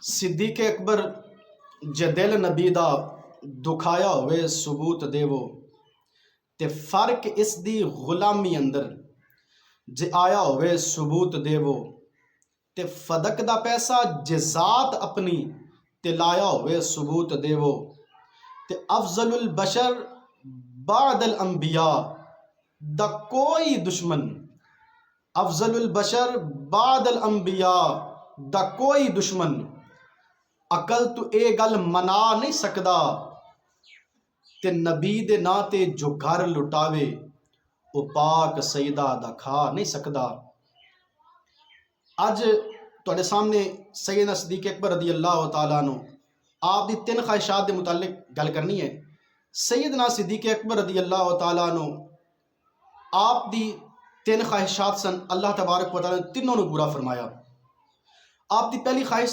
सिद्दीक अकबर जे दिल नबी दा दुखाया होवे सबूत देवो ते फर्क इस दी गुलामी अंदर जे आया होवे सबूत देवो ते फदक दा पैसा जे जात अपनी ते लाया होवे सबूत देवो ते अफजलुल बशर बादल अंबिया दा कोई दुश्मन अफजलुल बशर बादल अंबिया दा कोई दुश्मन अकल तू ए गल मना नहीं सकदा ते नबी दे नां ते जो घर लुटावे वो पाक सईदा दा खा नहीं सकदा। अज तुहाडे सामने सैयदना सिद्दीक अकबर रज़ी अल्लाह तआला अन्हु आप दी तीन ख्वाहिशात के मुतालिक गल करनी है। सैयदना सिद्दीक अकबर रज़ी अल्लाह तआला अन्हु आप दी तीन ख्वाहिशात सन, अल्लाह तबारक व तआला ने तीनों नूं पूरा फरमाया। आप दी पहली ख्वाहिश